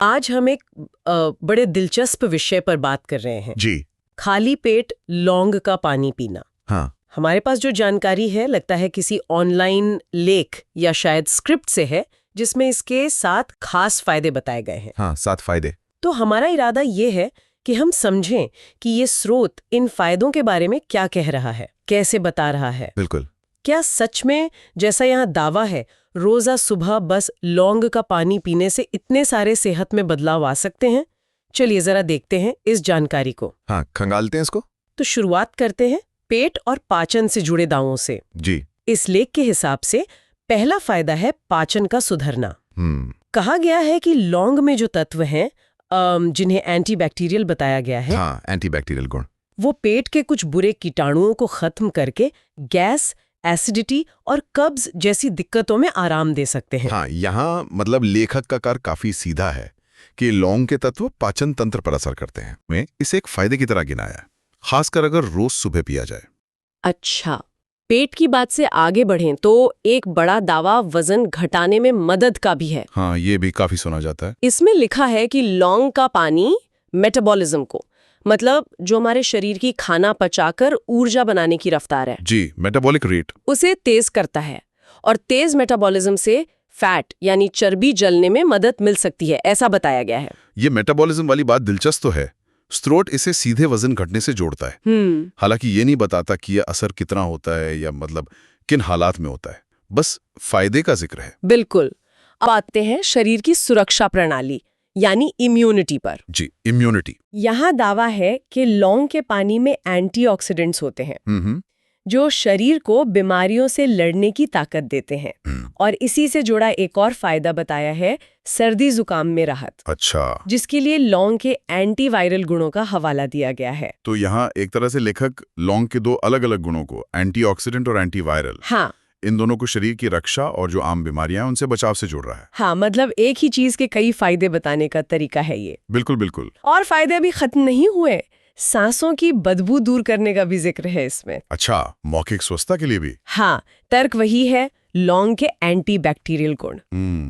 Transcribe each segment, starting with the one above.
आज हम एक बड़े दिलचस्प विषय पर बात कर रहे हैं। जी। खाली पेट लौंग का पानी पीना। हाँ। हमारे पास जो जानकारी है लगता है किसी ऑनलाइन लेख या शायद स्क्रिप्ट से है, जिसमें इसके 7 खास फायदे बताए गए हैं। हाँ, 7 फायदे। तो हमारा इरादा ये है कि हम समझें कि ये स्रोत इन फायदों के बारे में क्या कह रहा है, कैसे बता रहा है। बिल्कुल। क्या सच में जैसा यहाँ दावा है, रोजा सुबह बस लौंग का पानी पीने से इतने सारे सेहत में बदलाव आ सकते हैं? चलिए जरा देखते हैं इस जानकारी को। हाँ, खंगालते हैं इसको। तो शुरुआत करते हैं पेट और पाचन से जुड़े दावों से। जी। इस लेख के हिसाब से पहला फायदा है पाचन का सुधरना। कहा गया है कि लौंग में जो तत्व हैं जिन्हें एंटीबैक्टीरियल बताया गया है, हाँ, एंटीबैक्टीरियल गुण, वो पेट के कुछ बुरे कीटाणुओं को खत्म करके गैस, एसिडिटी और कब्ज जैसी दिक्कतों में आराम दे सकते हैं। हाँ, यहाँ मतलब लेखक का कार्य काफी सीधा है कि लौंग के तत्व पाचन तंत्र पर असर करते हैं। मैं इसे एक फायदे की तरह गिनाया है, खासकर अगर रोज सुबह पिया जाए। अच्छा, पेट की बात से आगे बढ़ें तो एक बड़ा दावा वजन घटाने में मदद का भी है। हाँ, ये भी काफी सुना जाता है। इसमें लिखा है कि लौंग का पानी मेटाबॉलिज्म को, मतलब जो हमारे शरीर की खाना पचाकर ऊर्जा बनाने की रफ्तार है, जी, मेटाबॉलिक रेट, उसे तेज करता है। और तेज मेटाबॉलिज्म से फैट यानी चर्बी जलने में मदद मिल सकती है, ऐसा बताया गया है। ये मेटाबॉलिज्म वाली बात दिलचस्प तो है। स्रोत इसे सीधे वजन घटने से जोड़ता है। हालांकि ये नहीं बताता कि यह असर कितना होता है या मतलब किन हालात में होता है, बस फायदे का जिक्र है। बिल्कुल। अब आते हैं शरीर की सुरक्षा प्रणाली यानी इम्यूनिटी पर। जी, इम्यूनिटी। यहाँ दावा है कि लौंग के पानी में एंटीऑक्सीडेंट्स होते हैं जो शरीर को बीमारियों से लड़ने की ताकत देते हैं। और इसी से जुड़ा एक और फायदा बताया है सर्दी जुकाम में राहत। अच्छा, जिसके लिए लौंग के एंटीवायरल गुणों का हवाला दिया गया है। तो यहाँ एक तरह से लेखक लौंग के 2 अलग-अलग गुणों को, एंटीऑक्सीडेंट और एंटीवायरल, हाँ, इन दोनों को शरीर की रक्षा और जो आम बीमारियां हैं उनसे बचाव से जोड़ रहा है। हाँ, मतलब एक ही चीज के कई फायदे बताने का तरीका है ये। बिल्कुल बिल्कुल। और फायदे अभी खत्म नहीं हुए, सांसों की बदबू दूर करने का भी जिक्र है इसमें। अच्छा, मौखिक स्वच्छता के लिए भी। हाँ, तर्क वही है, लौंग के एंटीबैक्टीरियल गुण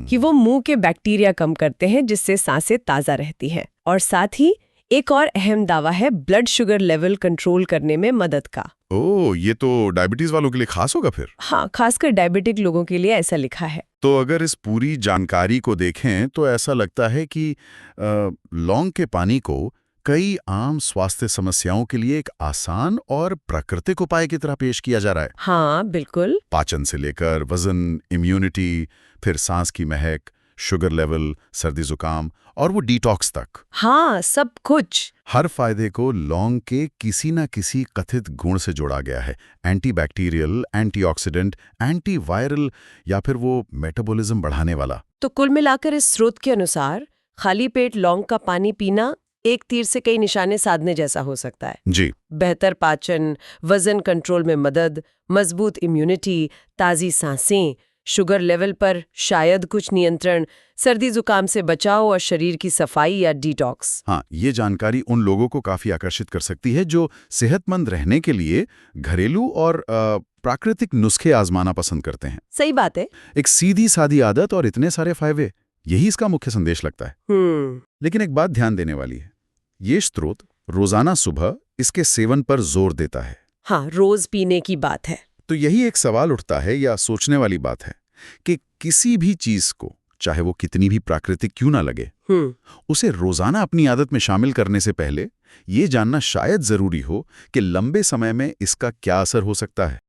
कि वो मुंह के बैक्टीरिया कम करते हैं जिससे सांसें ताजा रहती हैं। और साथ ही एक और अहम दावा है ब्लड शुगर लेवल कंट्रोल करने में मदद का। ओह, ये तो डायबिटीज वालों के लिए खास होगा फिर। हाँ, खासकर डायबिटिक लोगों के लिए ऐसा लिखा है। तो अगर इस पूरी जानकारी को देखें तो ऐसा लगता है कि लौंग के पानी को कई आम स्वास्थ्य समस्याओं के लिए एक आसान और प्राकृतिक उपाय की तरह पेश किया जा रहा है। हाँ, बिल्कुल। पाचन से लेकर वजन, इम्यूनिटी, फिर सांस की महक, शुगर लेवल, सर्दी जुकाम और वो डिटॉक्स तक। हाँ, सब कुछ। हर फायदे को लौंग के किसी न किसी कथित गुण से जोड़ा गया है। एंटीबैक्टीरियल, एंटीऑक्सीडेंट, एंटीवायरल या फिर वो मेटाबॉलिज्म बढ़ाने वाला। तो कुल मिलाकर इस स्रोत के अनुसार खाली पेट लौंग का पानी पीना एक तीर से कई निशाने साधने जैसा हो सकता है। जी। बेहतर पाचन, वजन कंट्रोल में मदद, मजबूत इम्यूनिटी, ताज़ी सांसें, शुगर लेवल पर शायद कुछ नियंत्रण, सर्दी जुकाम से बचाव और शरीर की सफाई या डिटॉक्स। हाँ, ये जानकारी उन लोगों को काफी आकर्षित कर सकती है जो सेहतमंद रहने के लिए घरेलू और प्राकृतिक नुस्खे आजमाना पसंद करते हैं। सही बात है। एक सीधी सादी आदत और इतने सारे फायदे, यही इसका मुख्य संदेश लगता है। लेकिन एक बात ध्यान देने वाली है, ये स्रोत रोजाना सुबह इसके सेवन पर जोर देता है। हाँ, रोज पीने की बात है। तो यही एक सवाल उठता है या सोचने वाली बात है कि किसी भी चीज को, चाहे वो कितनी भी प्राकृतिक क्यों ना लगे, उसे रोजाना अपनी आदत में शामिल करने से पहले ये जानना शायद जरूरी हो कि लंबे समय में इसका क्या असर हो सकता है।